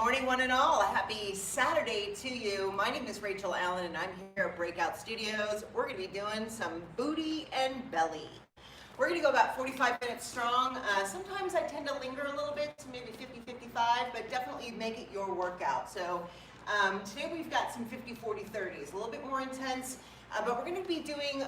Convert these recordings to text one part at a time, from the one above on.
morning, one and all. Happy Saturday to you. My name is Rachel Allen, and I'm here at BreakOut Studios. We're going to be doing some booty and belly. We're going to go about 45 minutes strong. Sometimes I tend to linger a little bit, so maybe 50-55, but definitely make it your workout. So today we've got some 50-40-30s, a little bit more intense. But we're going to be doing,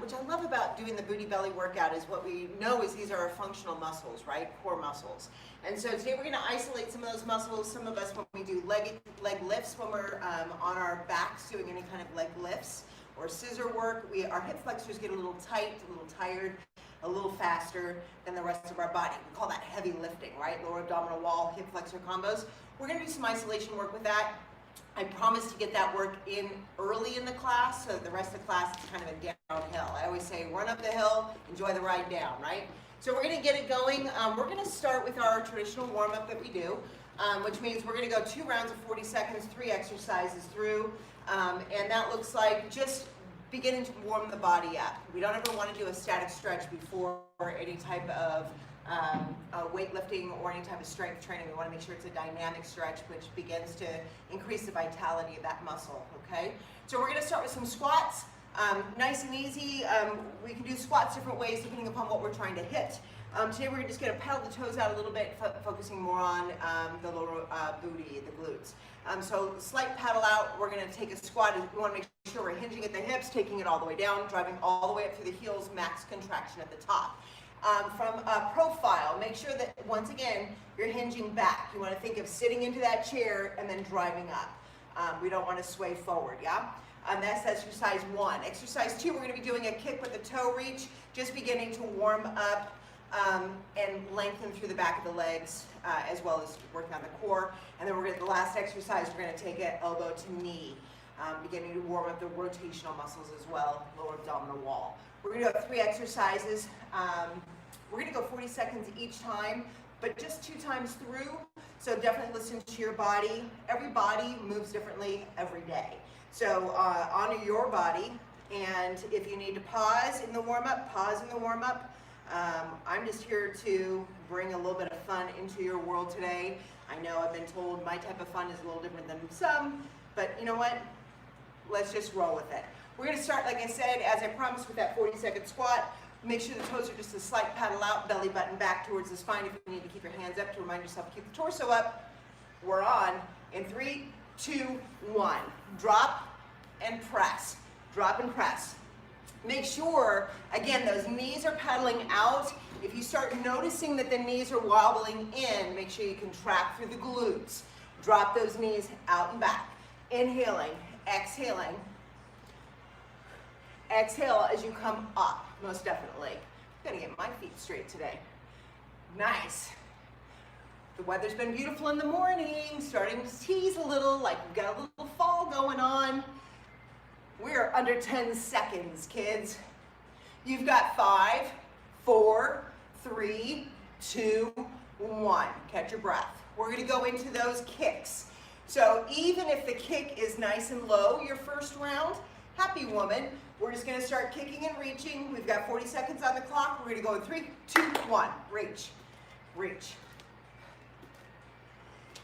which I love about doing the booty belly workout, is what we know is these are our functional muscles, right? Core muscles. And so today we're going to isolate some of those muscles. Some of us, when we do leg lifts, when we're on our backs doing any kind of leg lifts or scissor work, our hip flexors get a little tight, a little tired, a little faster than the rest of our body. We call that heavy lifting, right? Lower abdominal wall, hip flexor combos. We're going to do some isolation work with that. I promise to get that work in early in the class, so the rest of the class is kind of a downhill. I always say run up the hill, enjoy the ride down, right? So we're going to get it going. We're going to start with our traditional warm-up that we do, which means we're going to go 2 rounds of 40 seconds, 3 exercises through, and that looks like just beginning to warm the body up. We don't ever want to do a static stretch before any type of weightlifting or any type of strength training. We want to make sure it's a dynamic stretch, which begins to increase the vitality of that muscle, okay? So we're going to start with some squats. Nice and easy. We can do squats different ways depending upon what we're trying to hit. Today we're just going to pedal the toes out a little bit, focusing more on the lower booty, the glutes. So slight paddle out. We're going to take a squat. We want to make sure we're hinging at the hips, taking it all the way down, driving all the way up through the heels, max contraction at the top. From a profile, make sure that, once again, you're hinging back. You want to think of sitting into that chair and then driving up. We don't want to sway forward, yeah? That's exercise 1. Exercise 2, we're going to be doing a kick with a toe reach, just beginning to warm up and lengthen through the back of the legs, as well as working on the core. And then the last exercise, we're going to take it elbow to knee, beginning to warm up the rotational muscles as well, lower abdominal wall. We're going to do 3 exercises. We're going to go 40 seconds each time, but just 2 times through. So definitely listen to your body. Every body moves differently every day. So honor your body. And if you need to pause in the warm-up, pause in the warm-up. I'm just here to bring a little bit of fun into your world today. I know I've been told my type of fun is a little different than some, but you know what? Let's just roll with it. We're going to start, like I said, as I promised, with that 40-second squat. Make sure the toes are just a slight paddle out, belly button back towards the spine. If you need to keep your hands up to remind yourself to keep the torso up. We're on in 3, 2, 1. Drop and press. Drop and press. Make sure, again, those knees are paddling out. If you start noticing that the knees are wobbling in, make sure you contract through the glutes. Drop those knees out and back. Inhaling, exhaling. Exhale as you come up, most definitely. I'm gonna get my feet straight today. Nice. The weather's been beautiful in the morning, starting to tease a little, like we've got a little fall going on. We're under 10 seconds, kids. You've got 5, 4, 3, 2, 1. Catch your breath. We're gonna go into those kicks. So even if the kick is nice and low, your first round, happy woman, we're just going to start kicking and reaching. We've got 40 seconds on the clock. We're going to go in 3, 2, 1. Reach. Reach.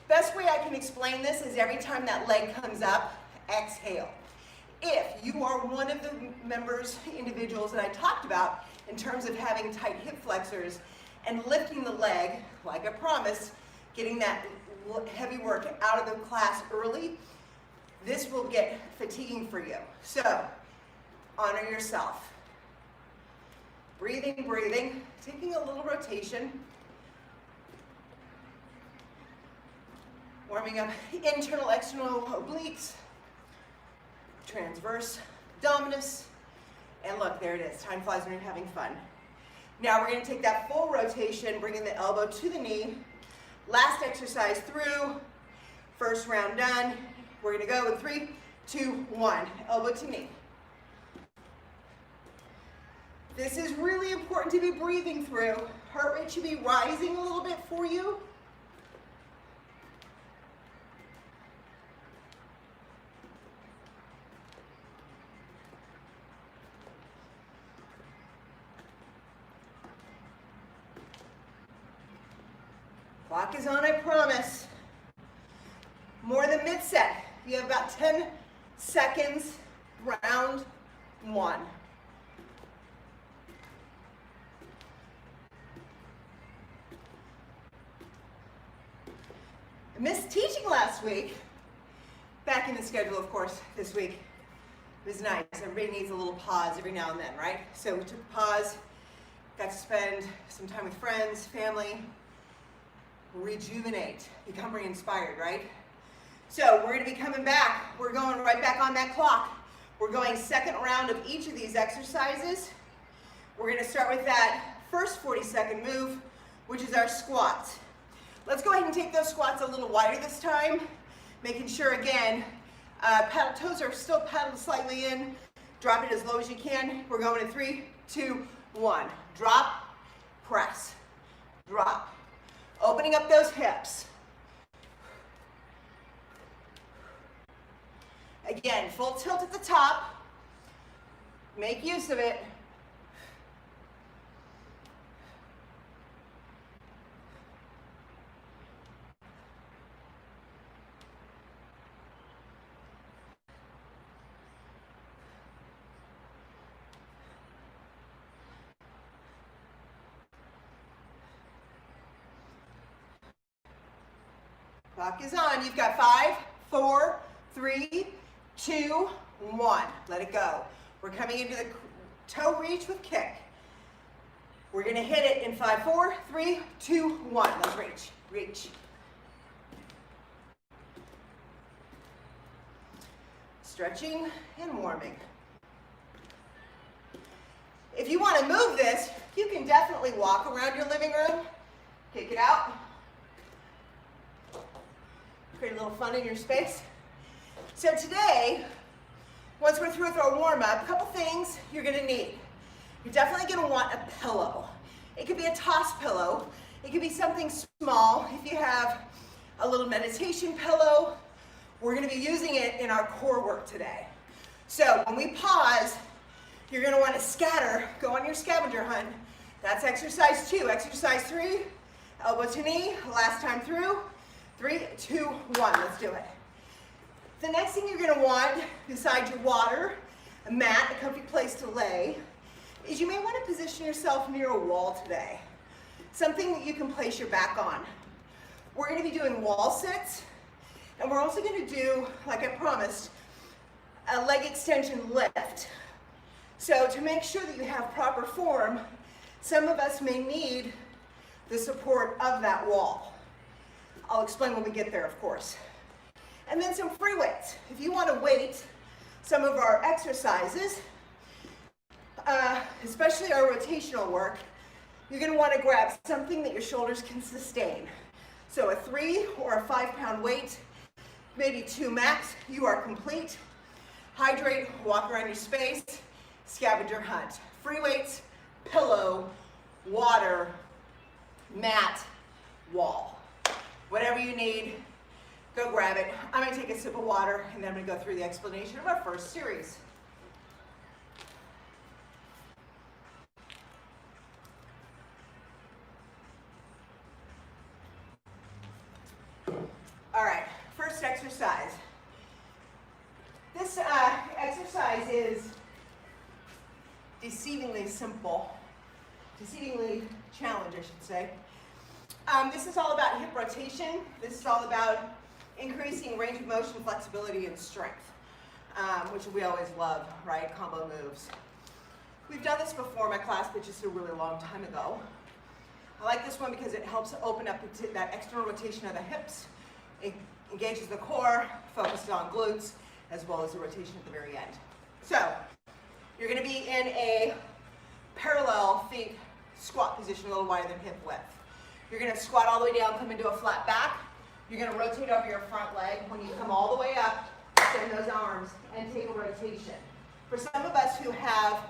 Best way I can explain this is every time that leg comes up, exhale. If you are one of the individuals that I talked about in terms of having tight hip flexors and lifting the leg, like I promised, getting that heavy work out of the class early, this will get fatiguing for you. So, honor yourself. Breathing, breathing, taking a little rotation. Warming up internal, external obliques, transverse abdominis, and look, there it is. Time flies when you're having fun. Now we're going to take that full rotation, bringing the elbow to the knee. Last exercise through. First round done. We're going to go in 3, 2, 1. Elbow to knee. This is really important to be breathing through. Heart rate should be rising a little bit for you. Clock is on, I promise. mid-set. You have about 10 seconds, round one. I missed teaching last week. Back in the schedule, of course, this week. It was nice. Everybody needs a little pause every now and then, right? So we took a pause, got to spend some time with friends, family, rejuvenate, become re-inspired, right? So we're going to be coming back. We're going right back on that clock. We're going second round of each of these exercises. We're going to start with that first 40-second move, which is our squats. Let's go ahead and take those squats a little wider this time, making sure, again, toes are still paddled slightly in. Drop it as low as you can. We're going in 3, 2, 1. Drop, press, drop. Opening up those hips. Again, full tilt at the top. Make use of it. Clock is on. You've got 5, 4, 3, 2, 1. Let it go. We're coming into the toe reach with kick. We're going to hit it in 5, 4, 3, 2, 1. Let's reach. Reach. Stretching and warming. If you want to move this, you can definitely walk around your living room. Kick it out. Create a little fun in your space. So today, once we're through with our warm-up, a couple things you're going to need. You're definitely going to want a pillow. It could be a toss pillow. It could be something small. If you have a little meditation pillow, we're going to be using it in our core work today. So when we pause, you're going to want to scatter. Go on your scavenger hunt. That's exercise 2. Exercise 3, elbow to knee. Last time through. 3, 2, 1. Let's do it. The next thing you're going to want, besides your water, a mat, a comfy place to lay, is you may want to position yourself near a wall today. Something that you can place your back on. We're going to be doing wall sits, and we're also going to do, like I promised, a leg extension lift. So to make sure that you have proper form, some of us may need the support of that wall. I'll explain when we get there, of course. And then some free weights. If you want to weight some of our exercises, especially our rotational work, you're going to want to grab something that your shoulders can sustain. So a 3 or a 5-pound weight, maybe 2 max, you are complete. Hydrate, walk around your space, scavenger hunt. Free weights, pillow, water, mat, wall. Whatever you need, go grab it. I'm going to take a sip of water, and then I'm going to go through the explanation of our first series. All right, first exercise. This exercise is deceivingly simple, deceivingly challenged, I should say. This is all about hip rotation. This is all about increasing range of motion, flexibility, and strength, which we always love, right? Combo moves. We've done this before in my class, but just a really long time ago. I like this one because it helps open up that external rotation of the hips. It engages the core, focuses on glutes, as well as the rotation at the very end. So, you're going to be in a parallel feet squat position, a little wider than hip width. You're going to squat all the way down, come into a flat back. You're going to rotate over your front leg. When you come all the way up, extend those arms and take a rotation. For some of us who have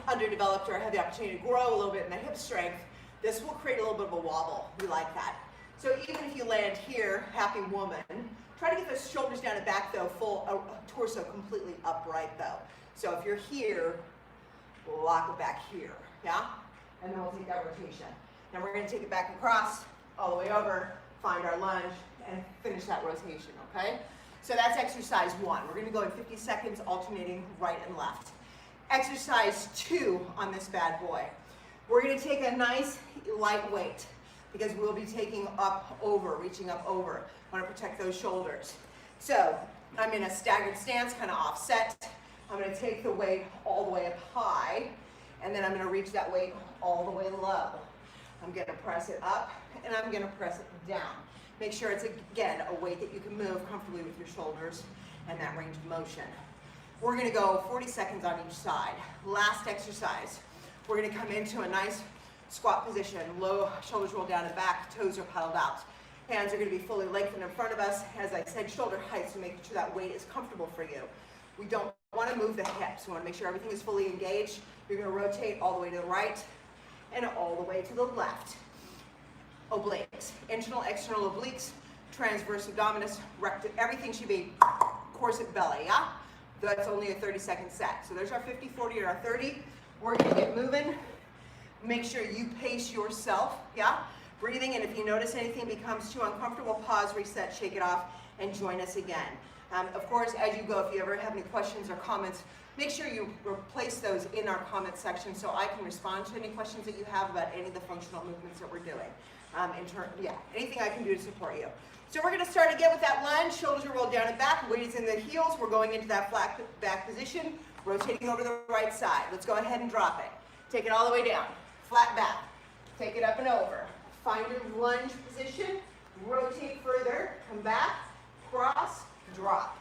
underdeveloped or have the opportunity to grow a little bit in the hip strength, this will create a little bit of a wobble. We like that. So even if you land here, happy woman, try to get those shoulders down and back though, full torso completely upright though. So if you're here, we'll lock it back here, yeah? And then we'll take that rotation. Now we're going to take it back across, all the way over, find our lunge, and finish that rotation, okay? So that's exercise 1. We're gonna go in 50 seconds, alternating right and left. Exercise 2 on this bad boy. We're gonna take a nice light weight because we'll be taking up over, reaching up over. Wanna protect those shoulders. So I'm in a staggered stance, kind of offset. I'm gonna take the weight all the way up high, and then I'm gonna reach that weight all the way low. I'm gonna press it up, and I'm gonna press it down. Make sure it's, again, a weight that you can move comfortably with your shoulders and that range of motion. We're gonna go 40 seconds on each side. Last exercise. We're gonna come into a nice squat position. Low shoulders roll down and back, toes are paddled out. Hands are gonna be fully lengthened in front of us. As I said, shoulder height, so making sure that weight is comfortable for you. We don't wanna move the hips. We wanna make sure everything is fully engaged. You're gonna rotate all the way to the right and all the way to the left. Obliques, internal, external obliques, transverse abdominis, everything should be corset belly, yeah? That's only a 30-second set. So there's our 50, 40, or our 30. We're gonna get moving. Make sure you pace yourself, yeah? Breathing, and if you notice anything becomes too uncomfortable, pause, reset, shake it off, and join us again. Of course, as you go, if you ever have any questions or comments, make sure you place those in our comment section so I can respond to any questions that you have about any of the functional movements that we're doing. Anything I can do to support you. So we're going to start again with that lunge. Shoulders are rolled down and back. Weight is in the heels. We're going into that flat back position, rotating over the right side. Let's go ahead and drop it. Take it all the way down. Flat back. Take it up and over. Find your lunge position. Rotate further. Come back. Cross. Drop.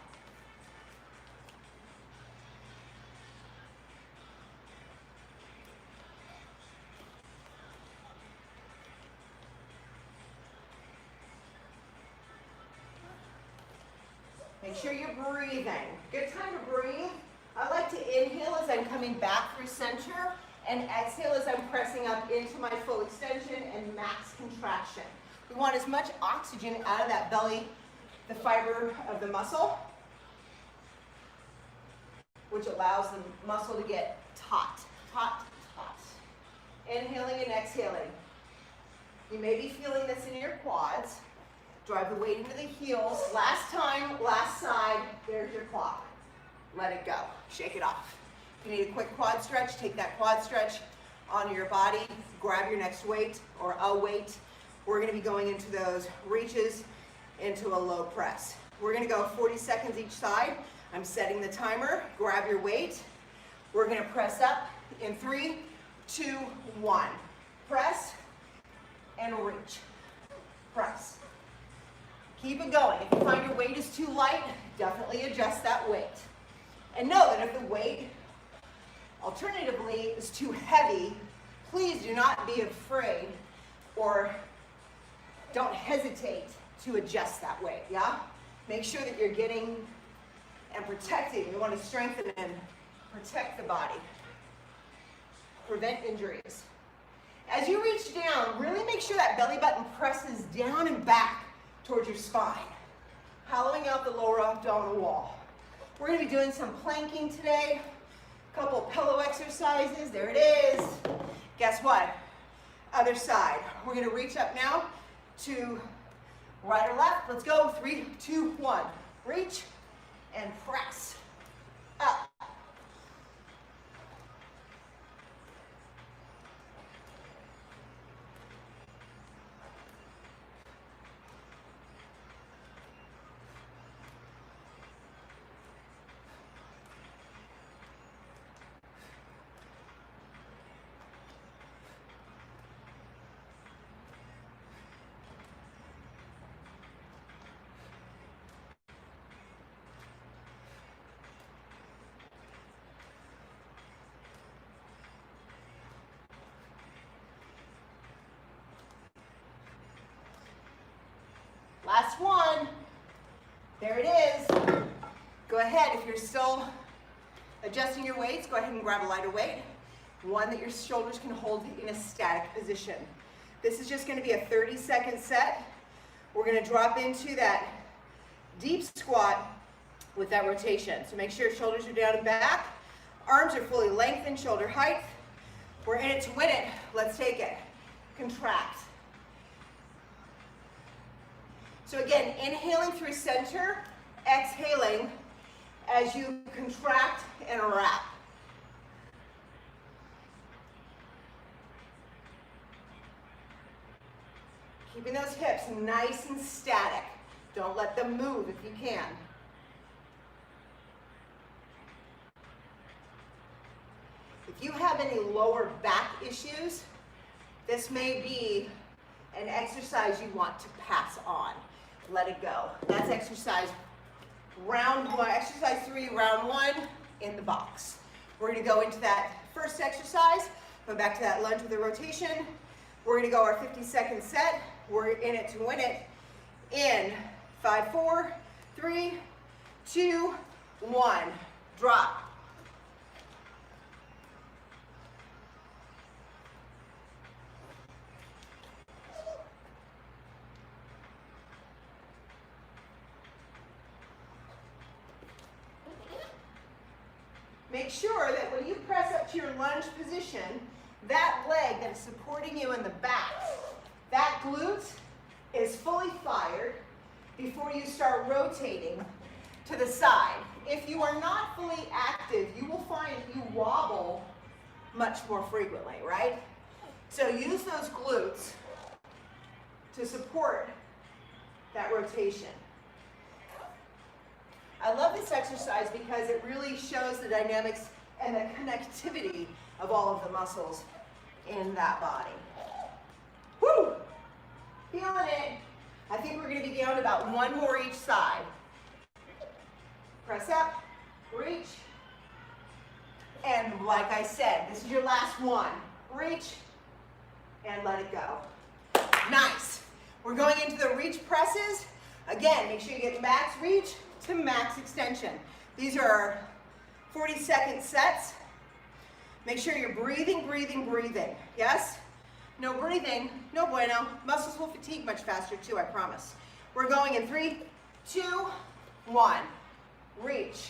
Make sure you're breathing. Good time to breathe. I like to inhale as I'm coming back through center, and exhale as I'm pressing up into my full extension and max contraction. We want as much oxygen out of that belly, the fiber of the muscle, which allows the muscle to get taut, taut, taut. Inhaling and exhaling. You may be feeling this in your quads. Drive the weight into the heels. Last time, last side, there's your clock. Let it go. Shake it off. If you need a quick quad stretch, take that quad stretch onto your body. Grab your next weight or a weight. We're going to be going into those reaches into a low press. We're going to go 40 seconds each side. I'm setting the timer. Grab your weight. We're going to press up in 3, 2, 1. Press and reach. Press. Keep it going. If you find your weight is too light, definitely adjust that weight. And know that if the weight, alternatively, is too heavy, please do not be afraid or don't hesitate to adjust that weight, yeah? Make sure that you're getting and protecting. We want to strengthen and protect the body. Prevent injuries. As you reach down, really make sure that belly button presses down and back towards your spine, hollowing out the lower abdominal wall. We're going to be doing some planking today, a couple pillow exercises. There it is. Guess what? Other side. We're going to reach up now to right or left. Let's go. 3, 2, 1. Reach and press up. Last one. There it is. Go ahead, if you're still adjusting your weights, go ahead and grab a lighter weight. One that your shoulders can hold in a static position. This is just going to be a 30-second set. We're going to drop into that deep squat with that rotation. So make sure your shoulders are down and back. Arms are fully lengthened, shoulder height. We're in it to win it. Let's take it. Contract. So again, inhaling through center, exhaling as you contract and wrap. Keeping those hips nice and static. Don't let them move if you can. If you have any lower back issues, this may be an exercise you want to pass on. Let it go. That's exercise round one, exercise 3, round 1 in the box. We're going to go into that first exercise, go back to that lunge with the rotation. We're going to go our 50-second set. We're in it to win it. In 5, 4, 3, 2, 1. Drop. Make sure that when you press up to your lunge position, that leg that is supporting you in the back, that glute is fully fired before you start rotating to the side. If you are not fully active, you will find you wobble much more frequently, right? So use those glutes to support that rotation. I love this exercise because it really shows the dynamics and the connectivity of all of the muscles in that body. Woo! Feeling it. I think we're going to be down to about 1 more each side. Press up, reach, and like I said, this is your last one. Reach, and let it go. Nice. We're going into the reach presses. Again, make sure you get max reach to max extension. These are our 40-second sets. Make sure you're breathing, breathing, breathing. Yes? No breathing, no bueno. Muscles will fatigue much faster too, I promise. We're going in 3, 2, 1. Reach.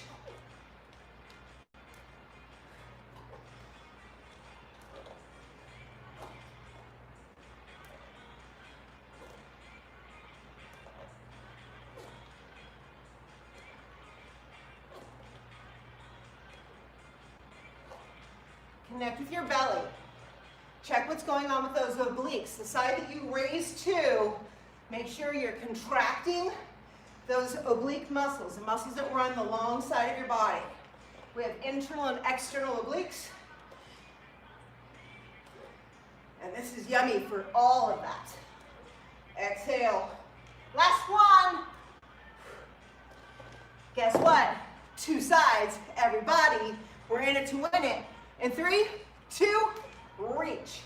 Connect with your belly. Check what's going on with those obliques. The side that you raise to, make sure you're contracting those oblique muscles, the muscles that run the long side of your body. We have internal and external obliques. And this is yummy for all of that. Exhale. Last one. Guess what? 2 sides, everybody. We're in it to win it. In 3, 2, reach.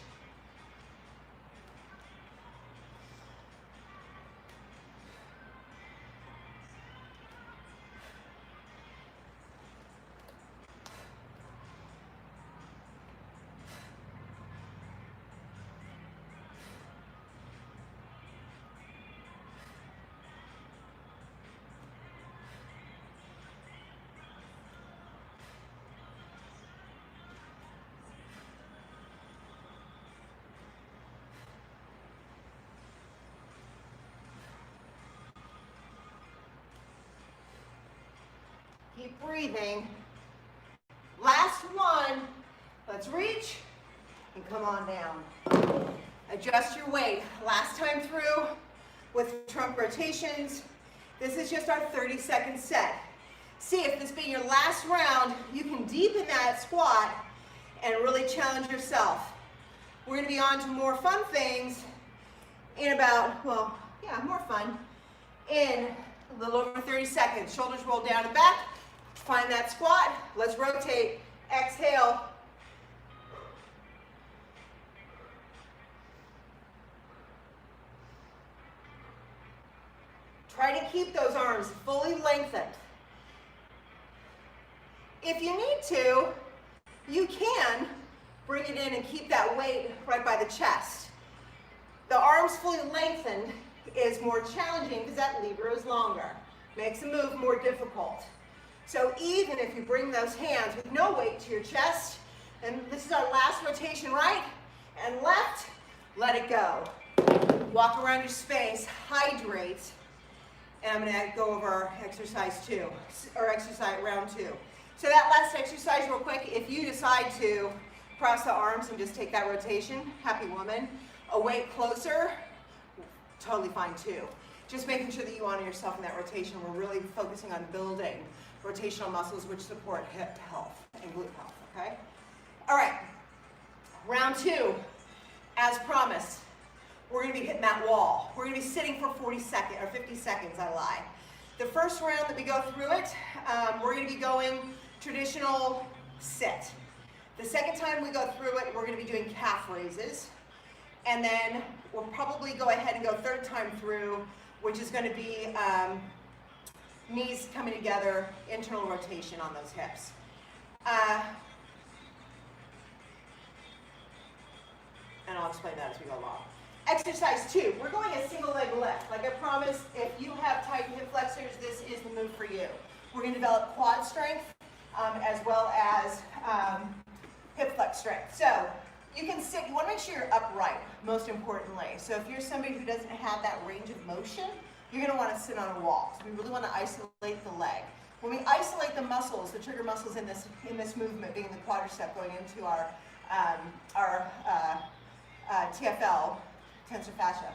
Keep breathing. Last one. Let's reach and come on down. Adjust your weight. Last time through with trunk rotations. This is just our 30-second set. See if this being your last round, you can deepen that squat and really challenge yourself. We're going to be on to more fun things in about, well, yeah, more fun in a little over 30 seconds. Shoulders roll down and back. Find that squat. Let's rotate. Exhale. Try to keep those arms fully lengthened. If you need to, you can bring it in and keep that weight right by the chest. The arms fully lengthened is more challenging because that lever is longer. Makes the move more difficult. So even if you bring those hands with no weight to your chest, and this is our last rotation, right and left, let it go. Walk around your space, hydrate, And I'm gonna go over exercise 2, or exercise round 2. So that last exercise real quick, if you decide to cross the arms and just take that rotation, happy woman. A weight closer, totally fine too. Just making sure that you honor yourself in that rotation. We're really focusing on building rotational muscles which support hip health and glute health, okay? All right, round 2, as promised, we're gonna be hitting that wall. We're gonna be sitting for 40 seconds, or 50 seconds, I lied. The first round that we go through it, we're gonna be going traditional sit. The second time we go through it, we're gonna be doing calf raises. And then we'll probably go ahead and go third time through, which is gonna be knees coming together, internal rotation on those hips. And I'll explain that as we go along. Exercise 2, we're going a single leg lift. Like I promised, if you have tight hip flexors, this is the move for you. We're gonna develop quad strength as well as hip flex strength. So you can sit, you wanna make sure you're upright, most importantly. So if you're somebody who doesn't have that range of motion, you're gonna wanna sit on a wall. So we really wanna isolate the leg. When we isolate the muscles, the trigger muscles in this movement, being the quadricep going into our TFL, tensor fascia.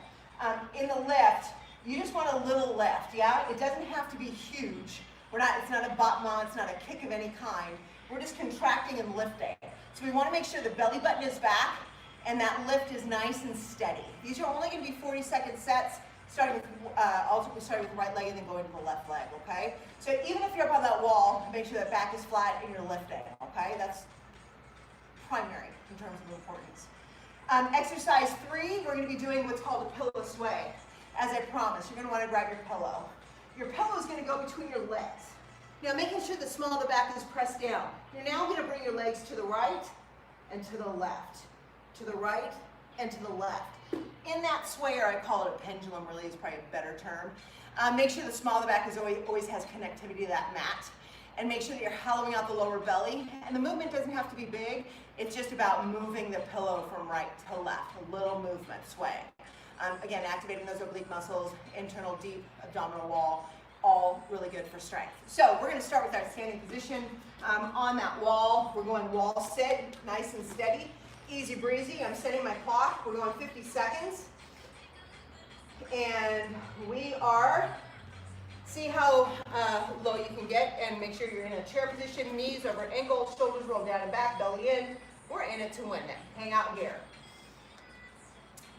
In the lift, you just want a little lift, yeah? It doesn't have to be huge. It's not a battement, it's not a kick of any kind. We're just contracting and lifting. So we want to make sure the belly button is back and that lift is nice and steady. These are only going to be 40-second sets, ultimately starting with the right leg and then going to the left leg, okay? So even if you're up on that wall, make sure that back is flat and you're lifting, okay? That's primary in terms of importance. Exercise 3, we're going to be doing what's called a pillow sway. As I promised, you're going to want to grab your pillow. Your pillow is going to go between your legs. Now making sure the small of the back is pressed down. You're now going to bring your legs to the right and to the left. To the right and to the left. In that sway, or I call it a pendulum, really is probably a better term. Make sure the small of the back always has connectivity to that mat. And make sure that you're hollowing out the lower belly. And the movement doesn't have to be big. It's just about moving the pillow from right to left. A little movement, sway. Again, activating those oblique muscles, internal deep abdominal wall, all really good for strength. So we're going to start with our standing position on that wall. We're going wall sit, nice and steady, easy breezy. I'm setting my clock. We're going 50 seconds. And we are, see how low you can get, and make sure you're in a chair position, knees over ankles, shoulders roll down and back, belly in. We're in it to win it. Hang out here.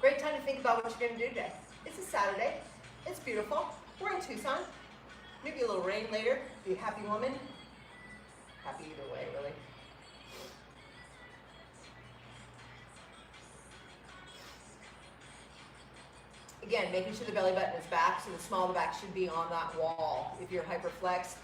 Great time to think about what you're going to do today. It's a Saturday. It's beautiful. We're in Tucson. Maybe a little rain later. Be a happy woman. Happy either way, really. Again, making sure the belly button is back, so the small of the back should be on that wall if you're hyperflexed.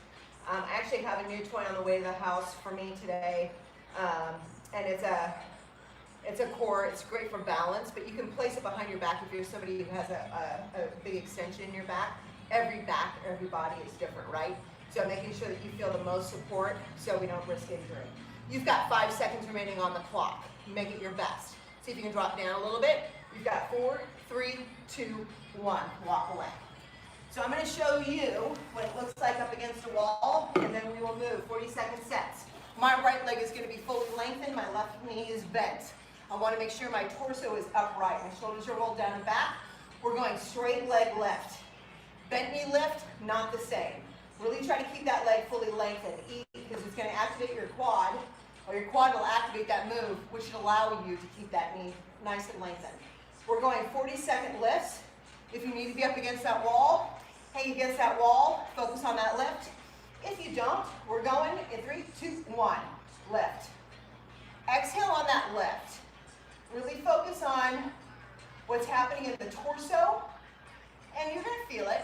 I actually have a new toy on the way to the house for me today, and it's a core. It's great for balance, but you can place it behind your back if you're somebody who has a big extension in your back. Every body is different, right? So making sure that you feel the most support so we don't risk injury. You've got 5 seconds remaining on the clock. Make it your best. See if you can drop down a little bit. You've got 4, 3, 2, 1. Walk away. So I'm going to show you what it looks like up against a wall, and then we will move 40-second sets. My right leg is going to be fully lengthened. My left knee is bent. I want to make sure my torso is upright. My shoulders are rolled down and back. We're going straight leg lift. Bent knee lift, not the same. Really try to keep that leg fully lengthened, because it's going to activate your quad, or your quad will activate that move, which should allow you to keep that knee nice and lengthened. We're going 40-second lifts. If you need to be up against that wall, hang against that wall, focus on that lift. If you don't, we're going in 3, 2, 1, lift. Exhale on that lift. Really focus on what's happening in the torso, and you're going to feel it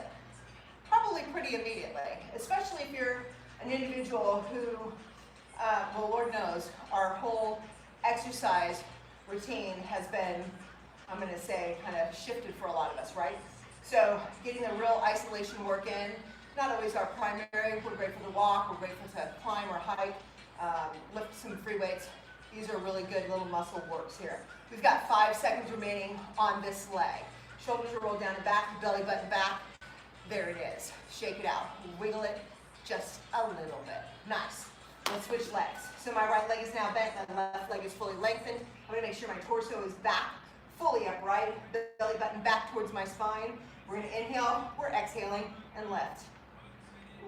probably pretty immediately, especially if you're an individual who, well, Lord knows, our whole exercise routine has been, I'm going to say, kind of shifted for a lot of us, right? So getting the real isolation work in, not always our primary. We're grateful to walk, we're grateful to climb or hike, lift some free weights. These are really good little muscle works here. We've got 5 seconds remaining on this leg. Shoulders are rolled down and back, belly button back. There it is. Shake it out. Wiggle it just a little bit. Nice. Let's switch legs. So my right leg is now bent, my left leg is fully lengthened. I'm gonna make sure my torso is back, fully upright, belly button back towards my spine. We're gonna inhale, we're exhaling, and lift.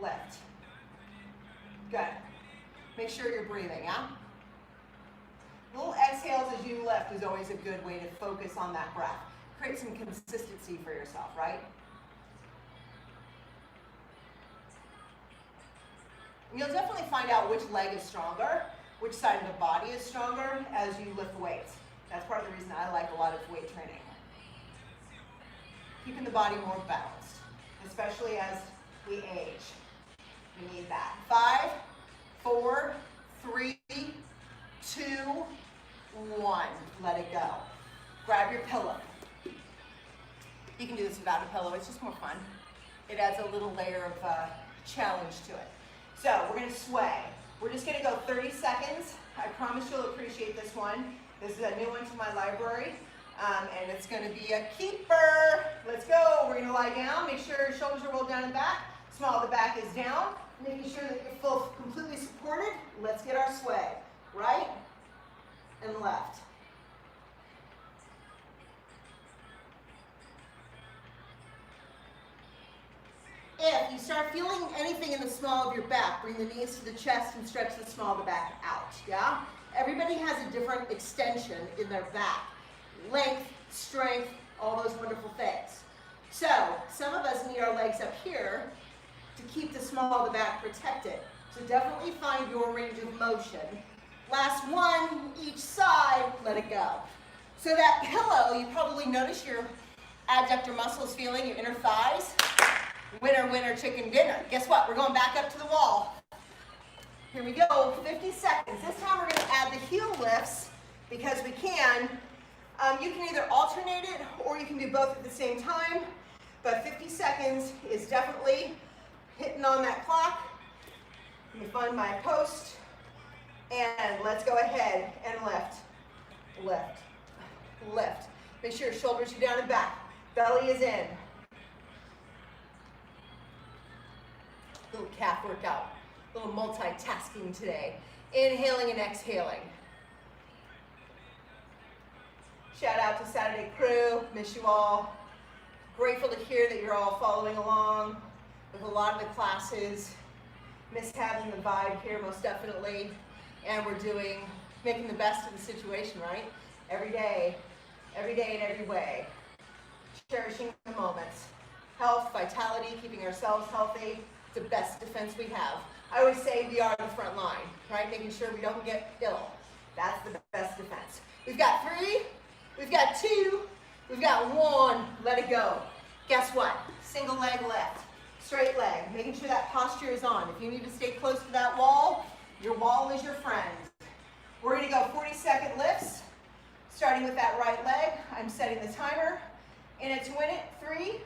Lift. Good. Make sure you're breathing, yeah? Little exhales as you lift is always a good way to focus on that breath. Create some consistency for yourself, right? You'll definitely find out which leg is stronger, which side of the body is stronger as you lift weights. That's part of the reason I like a lot of weight training. Keeping the body more balanced, especially as we age. We need that. 5, 4, 3, 2, 1. Let it go. Grab your pillow. You can do this without a pillow. It's just more fun. It adds a little layer of challenge to it. So we're going to sway. We're just going to go 30 seconds. I promise you'll appreciate this one. This is a new one to my library, and it's going to be a keeper. Let's go. We're going to lie down. Make sure your shoulders are rolled down and back. Small of the back is down. Making sure that you're completely supported. Let's get our sway. Right and left. If you start feeling anything in the small of your back, bring the knees to the chest and stretch the small of the back out, yeah? Everybody has a different extension in their back. Length, strength, all those wonderful things. So, some of us need our legs up here to keep the small of the back protected. So definitely find your range of motion. Last one, each side, let it go. So that pillow, you probably notice your adductor muscles feeling, your inner thighs. Winner, winner, chicken dinner. Guess what? We're going back up to the wall. Here we go, 50 seconds. This time we're going to add the heel lifts because we can. You can either alternate it or you can do both at the same time, but 50 seconds is definitely hitting on that clock. Let me find my post, and let's go ahead and lift, lift, lift. Make sure your shoulders are down and back. Belly is in. Little calf workout, little multitasking today. Inhaling and exhaling. Shout out to Saturday crew, miss you all. Grateful to hear that you're all following along with a lot of the classes. Miss having the vibe here most definitely. And we're making the best of the situation, right? Every day in every way. Cherishing the moments. Health, vitality, keeping ourselves healthy. The best defense we have. I always say we are the front line, right? Making sure we don't get ill. That's the best defense. We've got 3, we've got 2, we've got 1. Let it go. Guess what? Single leg lift, straight leg. Making sure that posture is on. If you need to stay close to that wall, your wall is your friend. We're going to go 40-second lifts, starting with that right leg. I'm setting the timer. In it to win it. 3,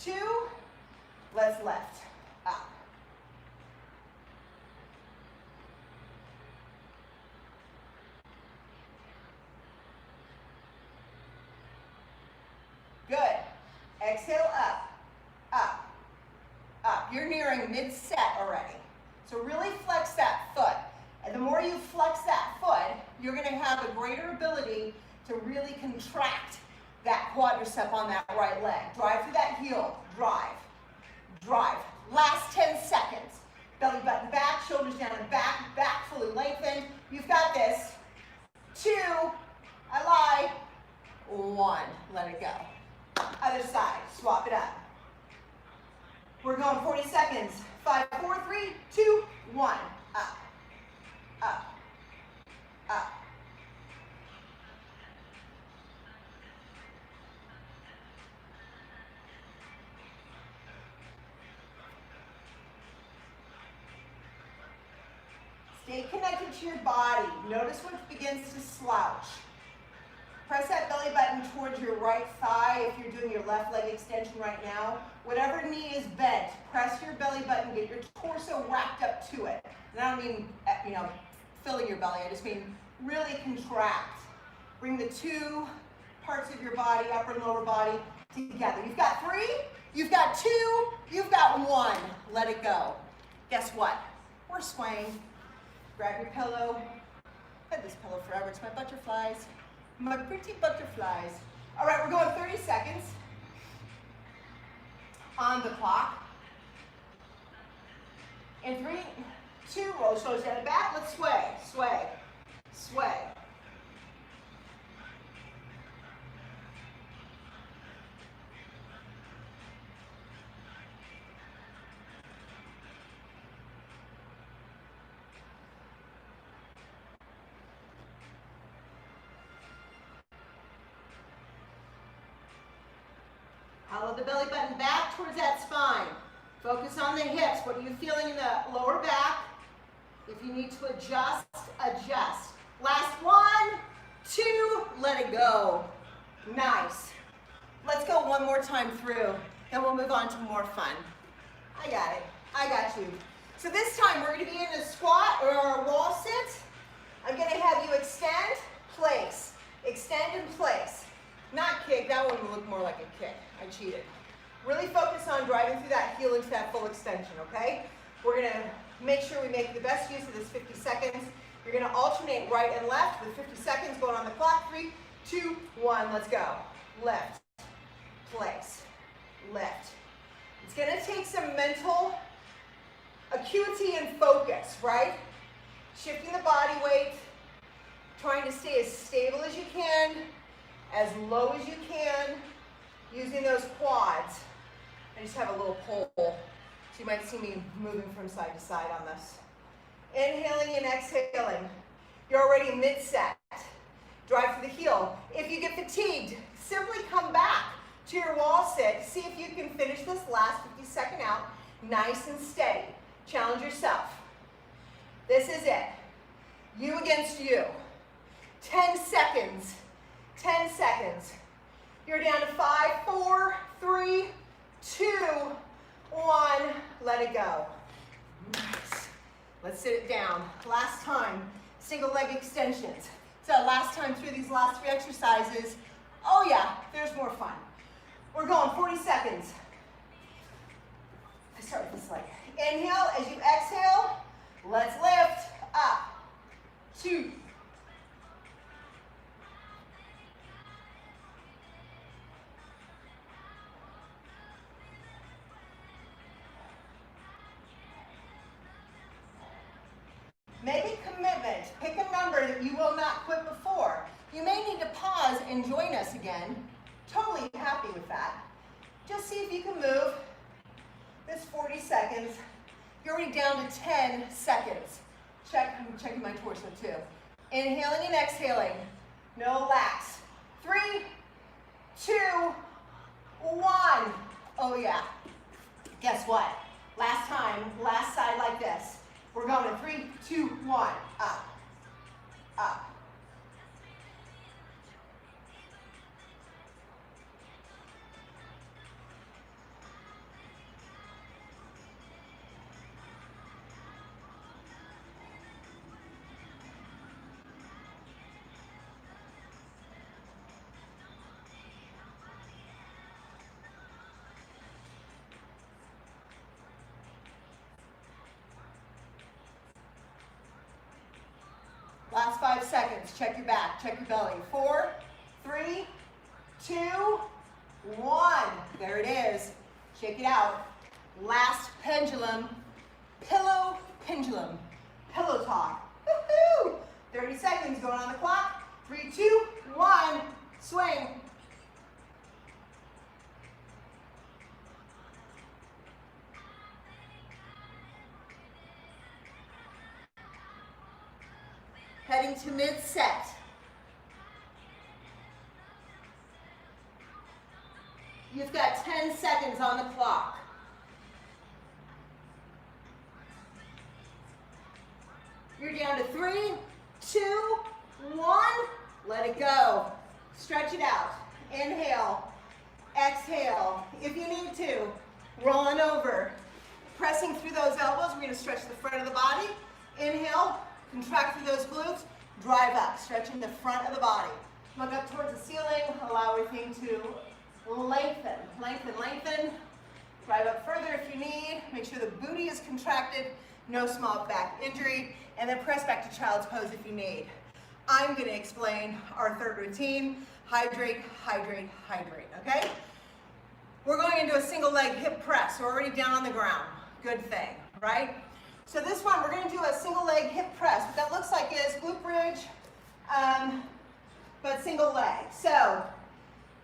2, let's lift. Up. Good. Exhale up, up, up. You're nearing mid-set already. So really flex that foot. And the more you flex that foot, you're going to have a greater ability to really contract that quadricep on that right leg. Drive through that heel. Drive. Drive. Last 10 seconds. Belly button back, shoulders down and back, back fully lengthened. You've got this. 2, I lied. 1, let it go. Other side, swap it up. We're going 40 seconds. 5, 4, 3, 2, 1. Up, up, up. Stay connected to your body. Notice what begins to slouch. Press that belly button towards your right thigh if you're doing your left leg extension right now. Whatever knee is bent, press your belly button, get your torso wrapped up to it. And I don't mean, filling your belly, I just mean really contract. Bring the 2 parts of your body, upper and lower body, together. You've got 3, You've got 2, you've got 1. Let it go. Guess what? We're swaying. Grab your pillow. I've had this pillow forever. It's my butterflies. My pretty butterflies. All right, we're going 30 seconds on the clock. In 3, 2, roll shoulders down and back. Let's sway, sway, sway. Hollow the belly button back towards that spine. Focus on the hips. What are you feeling in the lower back? If you need to adjust, adjust. Last 1, 2, let it go. Nice. Let's go one more time through, then we'll move on to more fun. I got it. I got you. So this time we're going to be in a squat or a wall sit. I'm going to have you extend, place. Extend and place. Not kick. That one would look more like a kick. I cheated. Really focus on driving through that heel into that full extension, okay? We're going to make sure we make the best use of this 50 seconds. You're going to alternate right and left with 50 seconds going on the clock. 3, 2, 1, let's go. Left, place, lift. It's going to take some mental acuity and focus, right? Shifting the body weight, trying to stay as stable as you can, as low as you can, using those quads. I just have a little pole, so you might see me moving from side to side on this. Inhaling and exhaling. You're already mid-set. Drive through the heel. If you get fatigued, simply come back to your wall sit. See if you can finish this last 50-second out nice and steady. Challenge yourself. This is it. You against you. 10 seconds. 10 seconds. You're down to 5, 4, 3, 2, 1. Let it go. Nice. Let's sit it down. Last time, single leg extensions. So last time through these last 3 exercises, oh yeah, there's more fun. We're going 40 seconds. I start with this leg. Inhale, as you exhale, let's lift up. 2. Make a commitment. Pick a number that you will not quit before. You may need to pause and join us again. Totally happy with that. Just see if you can move this 40 seconds. You're already down to 10 seconds. I'm checking my torso too. Inhaling and exhaling. No lax. 3, 2, 1. Oh yeah. Guess what? Last time, last side like this. We're going in 3, 2, 1. Up, up. Last 5 seconds. Check your back, check your belly. 4, 3, 2, 1. There it is. Shake it out. Last pendulum. Pillow pendulum. Pillow talk. Woohoo! 30 seconds going on the clock. 3, 2, 1. Swing. Heading to mid-set. You've got 10 seconds on the clock. You're down to 3, 2, 1. Let it go. Stretch it out. Inhale. Exhale. If you need to, rolling over. Pressing through those elbows. We're going to stretch the front of the body. Inhale. Contract through those glutes, drive up, stretching the front of the body. Look up towards the ceiling, allow everything to lengthen, lengthen, lengthen. Drive up further if you need. Make sure the booty is contracted, no small back injury, and then press back to child's pose if you need. I'm going to explain our third routine, hydrate, hydrate, hydrate, okay? We're going into a single leg hip press. We're already down on the ground. Good thing, right? So this one, we're going to do a single leg hip press. What that looks like is glute bridge, but single leg. So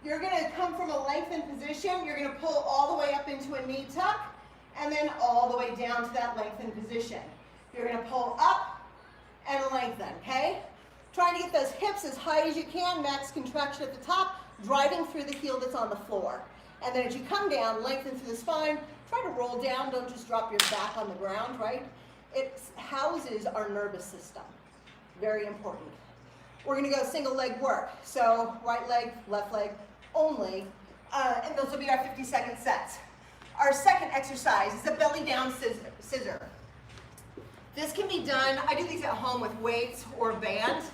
you're going to come from a lengthened position. You're going to pull all the way up into a knee tuck, and then all the way down to that lengthened position. You're going to pull up and lengthen, okay? Trying to get those hips as high as you can, max contraction at the top, driving through the heel that's on the floor. And then as you come down, lengthen through the spine, try to roll down, don't just drop your back on the ground, right? It houses our nervous system. Very important. We're gonna go single leg work. So right leg, left leg only, and those will be our 50-second sets. Our second exercise is a belly down scissor. This can be done, I do these at home with weights or bands.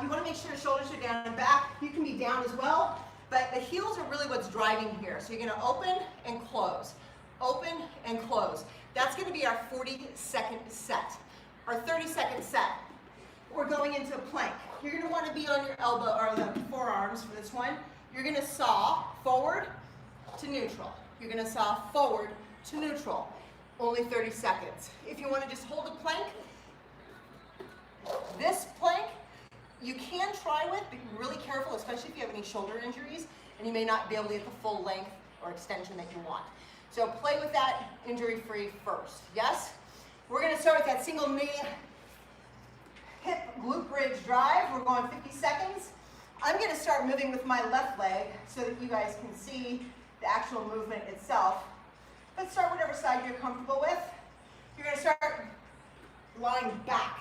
You wanna make sure your shoulders are down and back. You can be down as well, but the heels are really what's driving here. So you're gonna open and close, open and close. That's gonna be our 40-second set. Our 30-second set, we're going into a plank. You're gonna wanna be on your elbow, or the forearms for this one. You're gonna saw forward to neutral. You're gonna saw forward to neutral. Only 30 seconds. If you wanna just hold a plank, this plank, you can try with, but be really careful, especially if you have any shoulder injuries, and you may not be able to get the full length or extension that you want. So play with that injury-free first, yes? We're gonna start with that single knee hip glute bridge drive. We're going 50 seconds. I'm gonna start moving with my left leg so that you guys can see the actual movement itself. Let's start whatever side you're comfortable with. You're gonna start lying back.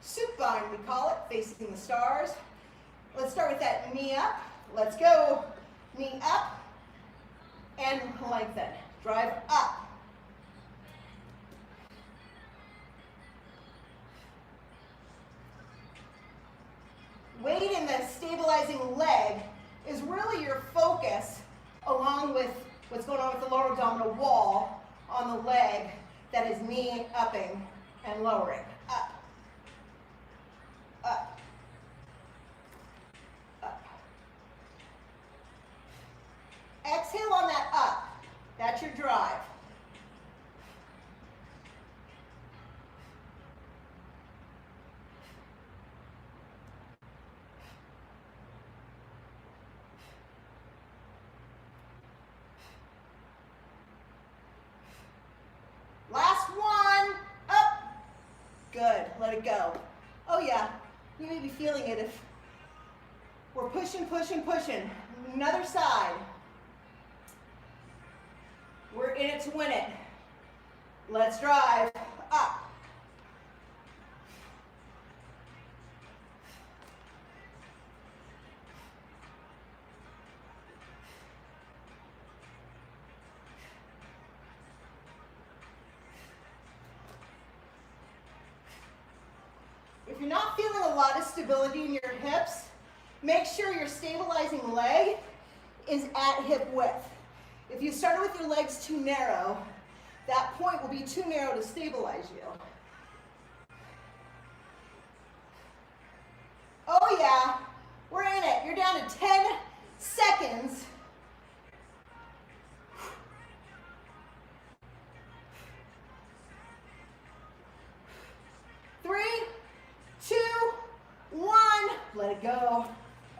Supine, we call it, facing the stars. Let's start with that knee up. Let's go. Knee up and lengthen. Drive up. Weight in the stabilizing leg is really your focus, along with what's going on with the lower abdominal wall on the leg that is knee upping and lowering. Up. Up, up. Exhale on that up. That's your drive. Last one. Up. Good. Let it go. Oh yeah. You may be feeling it if we're pushing, pushing, pushing. Another side. We're in it to win it. Let's drive up. If you're not feeling a lot of stability in your hips, make sure your stabilizing leg is at hip width. If you started with your legs too narrow, that point will be too narrow to stabilize you. Oh yeah, we're in it. You're down to 10 seconds. Three, 2, 1, let it go.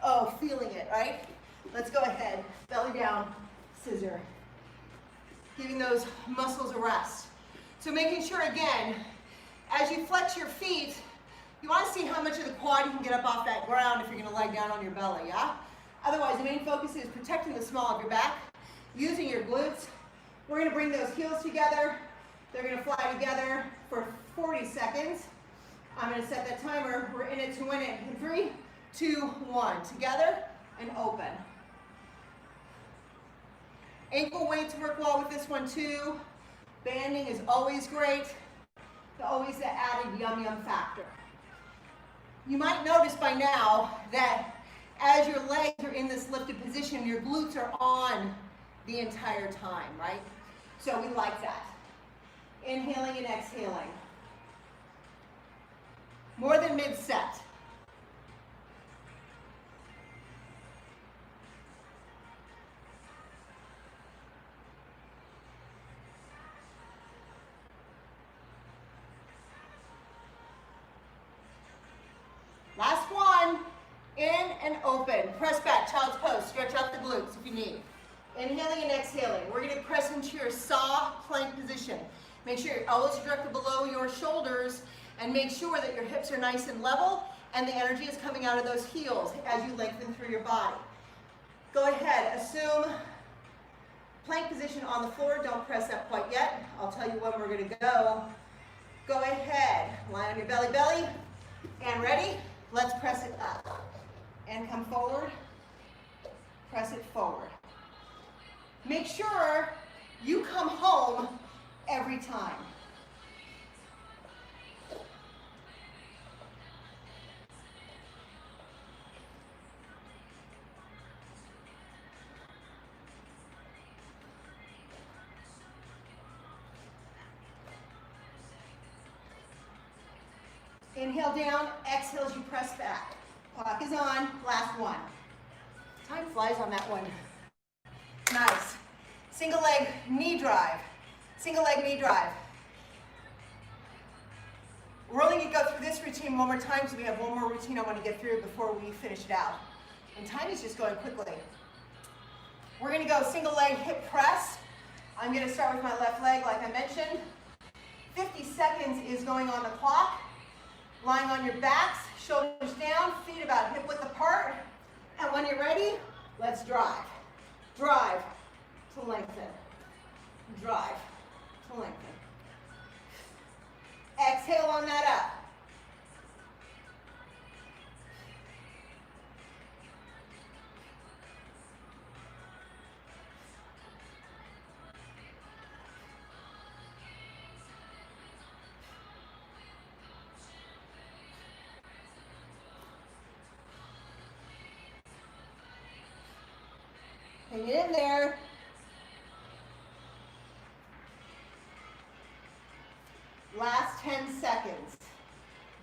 Oh, feeling it, right? Let's go ahead, belly down, scissor. Giving those muscles a rest. So making sure, again, as you flex your feet, you want to see how much of the quad you can get up off that ground if you're going to lie down on your belly, yeah? Otherwise, the main focus is protecting the small of your back, using your glutes. We're going to bring those heels together. They're going to fly together for 40 seconds. I'm going to set that timer. We're in it to win it. In 3, 2, 1. Together and open. Ankle weights work well with this one too. Banding is always great. Always the added yum yum factor. You might notice by now that as your legs are in this lifted position, your glutes are on the entire time, right? So we like that. Inhaling and exhaling. More than mid-set. Last one. In and open. Press back, child's pose. Stretch out the glutes if you need. Inhaling and exhaling. We're going to press into your saw plank position. Make sure your elbows are directly below your shoulders, and make sure that your hips are nice and level and the energy is coming out of those heels as you lengthen through your body. Go ahead, assume plank position on the floor. Don't press up quite yet. I'll tell you when we're going to go. Go ahead, lie on your belly, and ready? Let's press it up. And come forward, press it forward. Make sure you come home every time. Inhale down, exhale as you press back. Clock is on, last one. Time flies on that one. Nice. Single leg knee drive. Single leg knee drive. We're only going to go through this routine one more time because we have one more routine I want to get through before we finish it out. And time is just going quickly. We're going to go single leg hip press. I'm going to start with my left leg like I mentioned. 50 seconds is going on the clock. Lying on your backs, shoulders down, feet about hip width apart. And when you're ready, let's drive. Drive to lengthen. Drive to lengthen. Exhale on that up. Hang it in there. Last 10 seconds.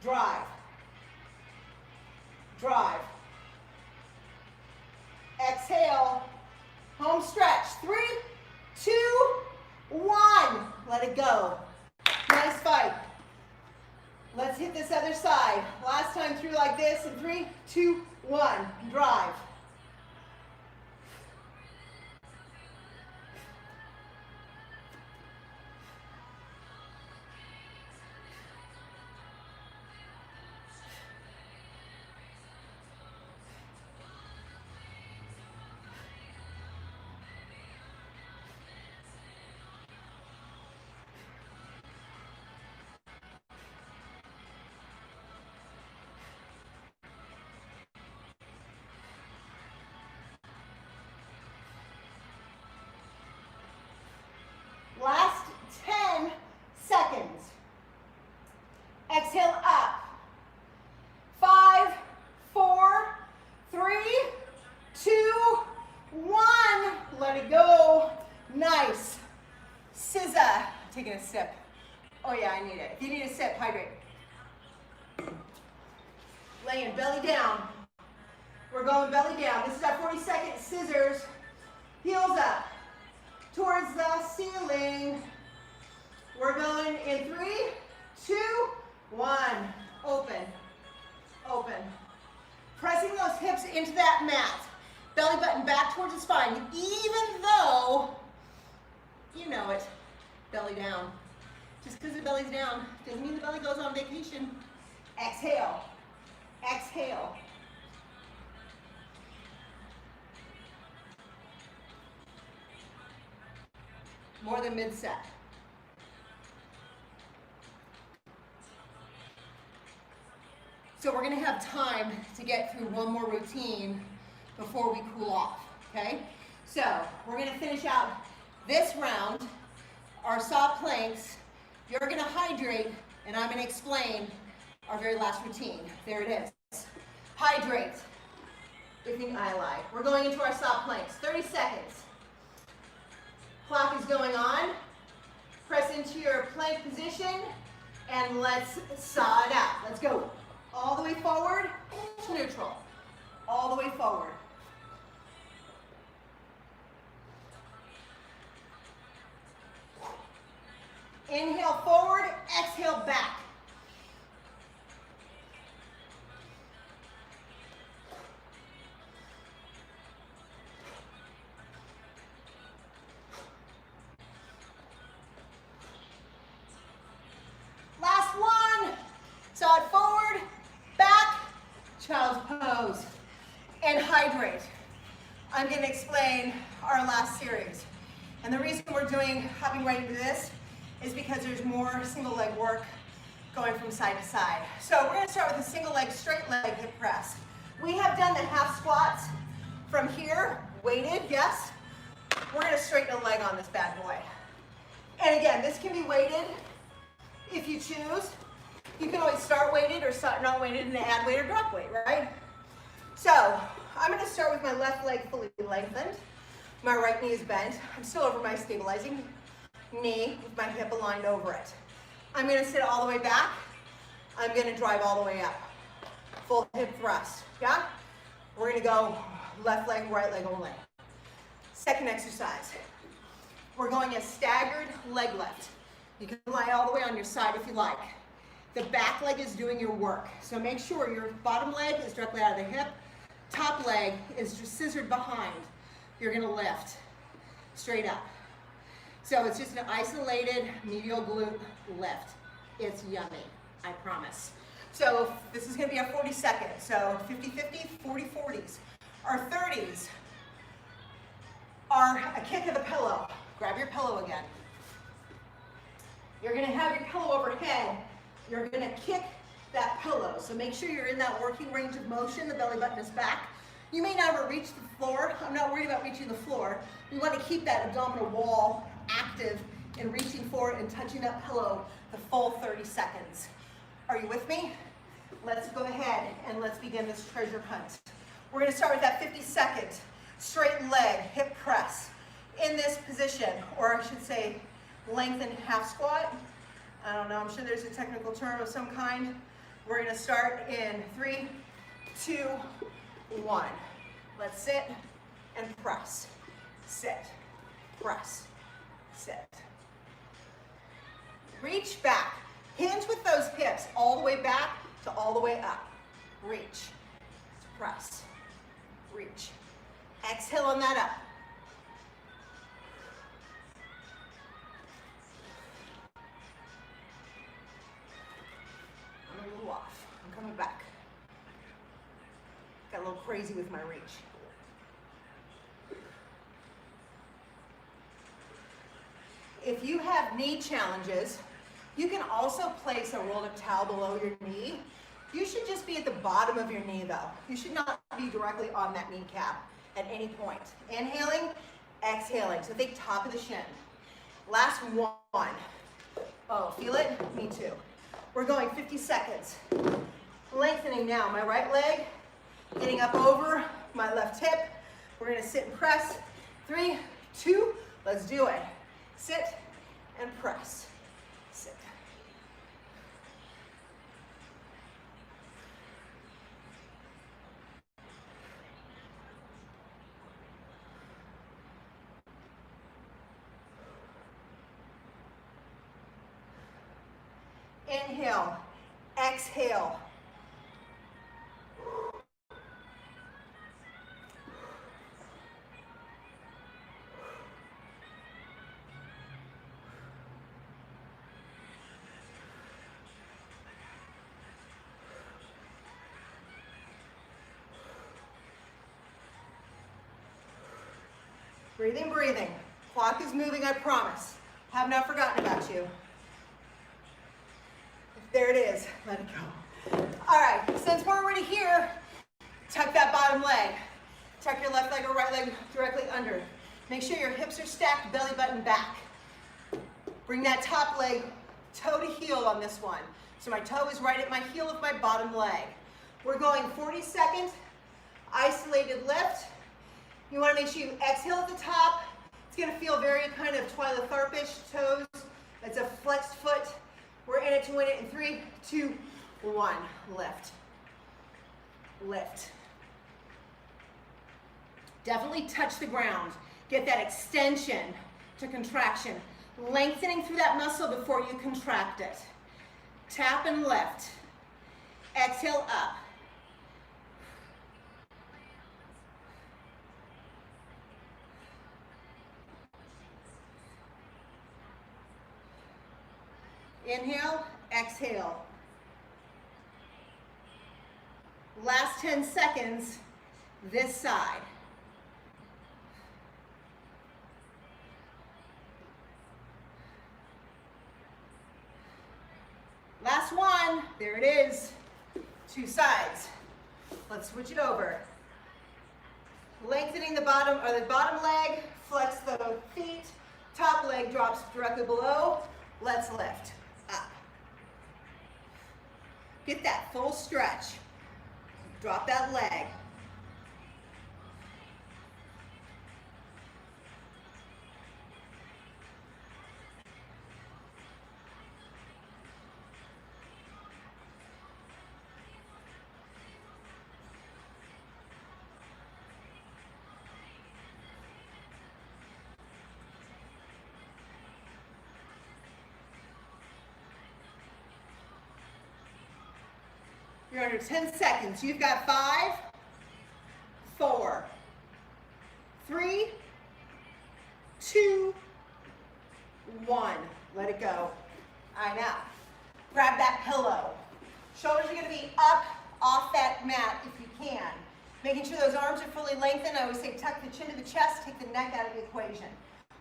Drive. Drive. Exhale. Home stretch. 3, 2, 1. Let it go. Nice fight. Let's hit this other side. Last time through like this in 3, 2, 1. Drive. Last 10 seconds. Exhale up. 5, 4, 3, 2, 1. Let it go. Nice. Scissor. Taking a sip. Oh yeah, I need it. If you need a sip, hydrate. Laying belly down. We're going belly down. This is our 40-second scissors. Heels up. Towards the ceiling. We're going in 3, 2, 1. Open. Open. Pressing those hips into that mat. Belly button back towards the spine. Even though, you know it, belly down. Just because the belly's down doesn't mean the belly goes on vacation. Exhale. Exhale. More than mid-set. So we're going to have time to get through one more routine before we cool off, okay? So we're going to finish out this round, our saw planks. You're going to hydrate, and I'm going to explain our very last routine. There it is. Hydrate. If you lie. We're going into our saw planks. 30 seconds. Clock is going on. Press into your plank position and let's saw it out. Let's go all the way forward to neutral. All the way forward. Inhale forward, exhale back. Last one. Saw it forward, back, child's pose. And hydrate. I'm going to explain our last series. And the reason we're hopping right into this is because there's more single leg work going from side to side. So we're going to start with a single leg, straight leg hip press. We have done the half squats from here, weighted, yes. We're going to straighten a leg on this bad boy. And again, this can be weighted if you choose. You can always start weighted or start not weighted and add weight or drop weight, right? So I'm going to start with my left leg fully lengthened. My right knee is bent. I'm still over my stabilizing knee with my hip aligned over it. I'm going to sit all the way back. I'm going to drive all the way up. Full hip thrust, yeah? We're going to go left leg, right leg only. Second exercise. We're going a staggered leg lift. You can lie all the way on your side if you like. The back leg is doing your work. So make sure your bottom leg is directly out of the hip. Top leg is just scissored behind. You're going to lift straight up. So it's just an isolated medial glute lift. It's yummy, I promise. So this is going to be our 40 seconds. So 50-50, 40-40s. Our 30s are a kick of the pillow. Grab your pillow again. You're going to have your pillow overhead. You're going to kick that pillow. So make sure you're in that working range of motion. The belly button is back. You may never reach the floor. I'm not worried about reaching the floor. We want to keep that abdominal wall active and reaching forward and touching that pillow the full 30 seconds. Are you with me? Let's go ahead and let's begin this treasure hunt. We're going to start with that 50-second straight leg hip press in this position, or I should say lengthened half squat. I don't know, I'm sure there's a technical term of some kind. We're going to start in 3, 2, 1. Let's sit and press. Sit, press, sit. Reach back. Hinge with those hips all the way back to all the way up. Reach, press, reach. Exhale on that up. I'm a little off. I'm coming back. Got a little crazy with my reach. If you have knee challenges, you can also place a rolled up towel below your knee. You should just be at the bottom of your knee though. You should not be directly on that kneecap at any point. Inhaling, exhaling. So think top of the shin. Last one. Oh, feel it? Me too. We're going 50 seconds. Lengthening now. My right leg getting up over my left hip. We're going to sit and press. 3, 2, let's do it. Sit and press. Sit. Inhale, exhale. Breathing, breathing. Clock is moving, I promise. Have not forgotten about you. There it is. Let it go. All right, since we're already here, tuck that bottom leg. Tuck your left leg or right leg directly under. Make sure your hips are stacked, belly button back. Bring that top leg toe to heel on this one. So my toe is right at my heel of my bottom leg. We're going 40-second isolated lift. You want to make sure you exhale at the top. It's gonna feel very kind of Twyla-Tharpish toes. It's a flexed foot. We're in it to win it in 3, 2, 1. Lift. Lift. Definitely touch the ground. Get that extension to contraction. Lengthening through that muscle before you contract it. Tap and lift. Exhale up. Inhale, exhale. Last 10 seconds, this side. Last one, there it is. 2 sides. Let's switch it over. Lengthening the bottom leg, flex the feet, top leg drops directly below. Let's lift up. Get that full stretch. Drop that leg. You're under 10 seconds. You've got 5, 4, 3, 2, 1. Let it go. All right, now, grab that pillow. Shoulders are gonna be up off that mat if you can. Making sure those arms are fully lengthened. I always say tuck the chin to the chest, take the neck out of the equation.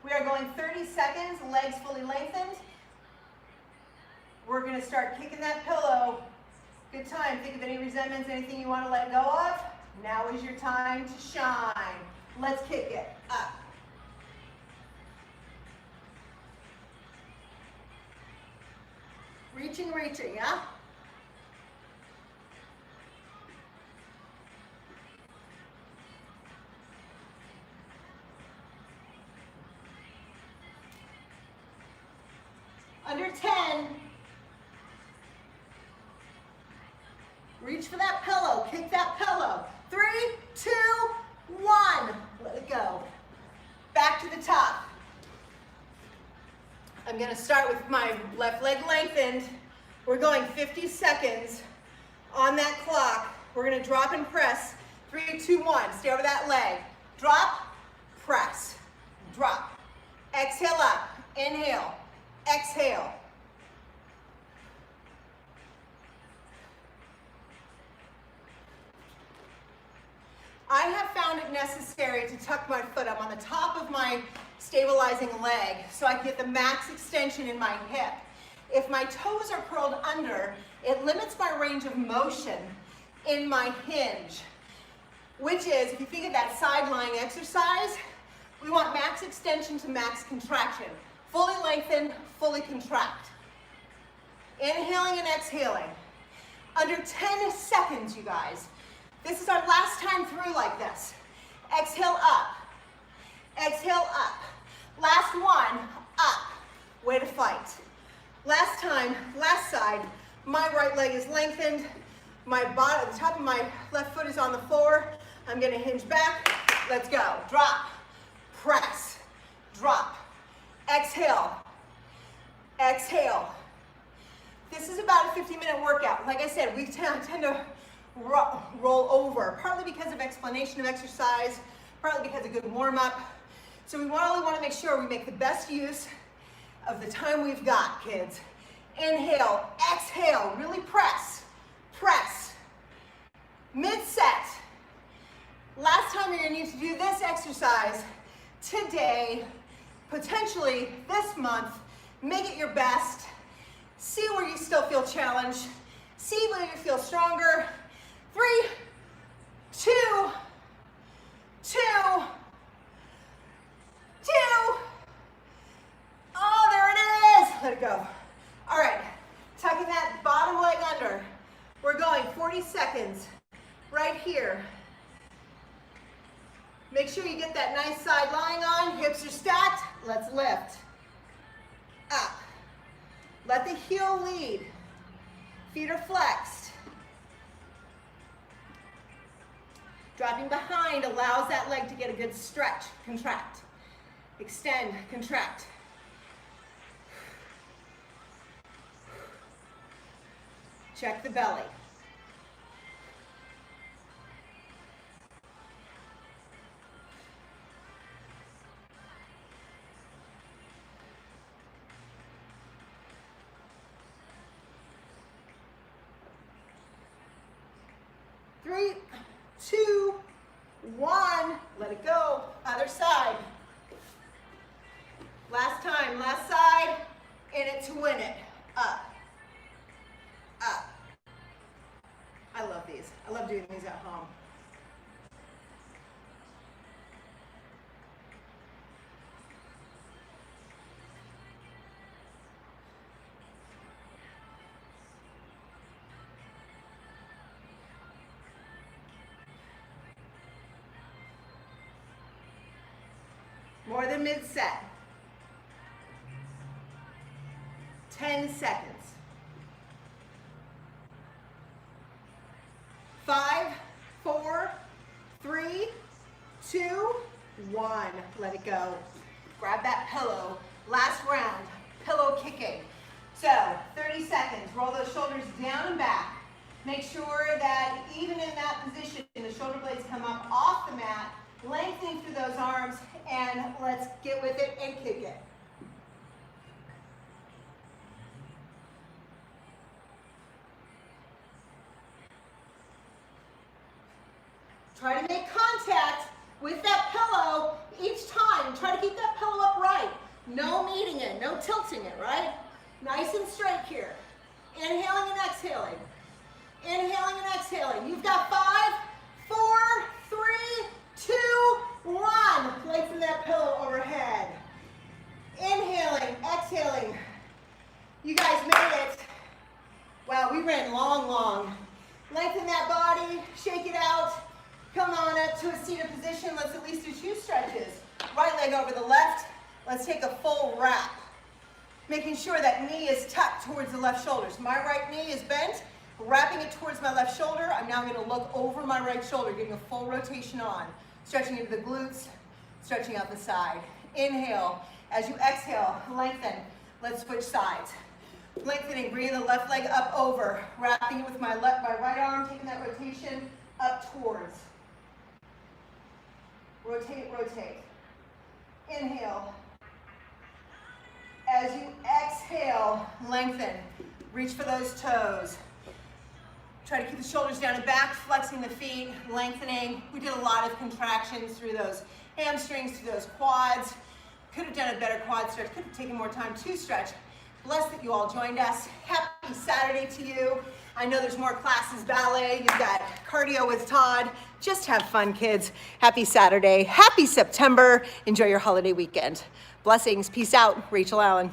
We are going 30 seconds, legs fully lengthened. We're gonna start kicking that pillow. Good time. Think of any resentments, anything you want to let go of. Now is your time to shine. Let's kick it up. Reaching, yeah? Under 10. Reach for that pillow, kick that pillow. 3, 2, 1. Let it go. Back to the top. I'm gonna start with my left leg lengthened. We're going 50 seconds on that clock. We're gonna drop and press. 3, 2, 1. Stay over that leg. Drop, press, drop. Exhale up, inhale, exhale. I have found it necessary to tuck my foot up on the top of my stabilizing leg so I can get the max extension in my hip. If my toes are curled under, it limits my range of motion in my hinge, which is, if you think of that side lying exercise, we want max extension to max contraction. Fully lengthen, fully contract. Inhaling and exhaling. Under 10 seconds, you guys. This is our last time through like this. Exhale up. Exhale up. Last one, up. Way to fight. Last time, last side. My right leg is lengthened. My bottom, the top of my left foot is on the floor. I'm gonna hinge back. Let's go. Drop, press, drop. Exhale, exhale. This is about a 50-minute workout. Like I said, we tend to roll over, partly because of explanation of exercise, partly because of good warm-up. So we really want to make sure we make the best use of the time we've got, kids. Inhale, exhale, really press, press. Mid-set. Last time you're going to need to do this exercise today, potentially this month. Make it your best. See where you still feel challenged. See where you feel stronger. 3, 2, 2, 2. Oh, there it is. Let it go. All right, tucking that bottom leg under. We're going 40 seconds right here. Make sure you get that nice side lying on. Hips are stacked. Let's lift. Up. Let the heel lead. Feet are flexed. Dropping behind allows that leg to get a good stretch. Contract. Extend. Contract. Check the belly. Three, two, one. Let it go. Other side. Last time, last side. In it to win it. Up. Up. I love these. I love doing these at home. More than mid-set. 10 seconds. 5, 4, 3, 2, 1. Let it go. Grab that pillow. Last round, pillow kicking. So 30 seconds. Roll those shoulders down and back. Make sure that even in that position, the shoulder blades come up off the mat, lengthening through those arms, and let's get with it and kick it. Try to make contact with that pillow each time. Try to keep that pillow upright. No meeting it, no tilting it, right? Nice and straight here. Inhaling and exhaling. Inhaling and exhaling. You've got 5, 4, 3, 2, 1. Lengthen that pillow overhead. Inhaling, exhaling. You guys made it. Wow, we ran long. Lengthen that body, shake it out. Come on up to a seated position. Let's at least do 2 stretches. Right leg over the left. Let's take a full wrap. Making sure that knee is tucked towards the left shoulder. So my right knee is bent, wrapping it towards my left shoulder. I'm now going to look over my right shoulder, getting a full rotation on. Stretching into the glutes, stretching out the side. Inhale. As you exhale, lengthen. Let's switch sides. Lengthening, bringing the left leg up over, wrapping it with my right arm, taking that rotation up towards. Rotate, rotate. Inhale. As you exhale, lengthen. Reach for those toes. Try to keep the shoulders down and back, flexing the feet, lengthening. We did a lot of contractions through those hamstrings, through those quads. Could have done a better quad stretch, could have taken more time to stretch. Blessed that you all joined us. Happy Saturday to you. I know there's more classes, ballet, you've got cardio with Todd. Just have fun, kids. Happy Saturday, happy September. Enjoy your holiday weekend. Blessings, peace out. Rachel Allen.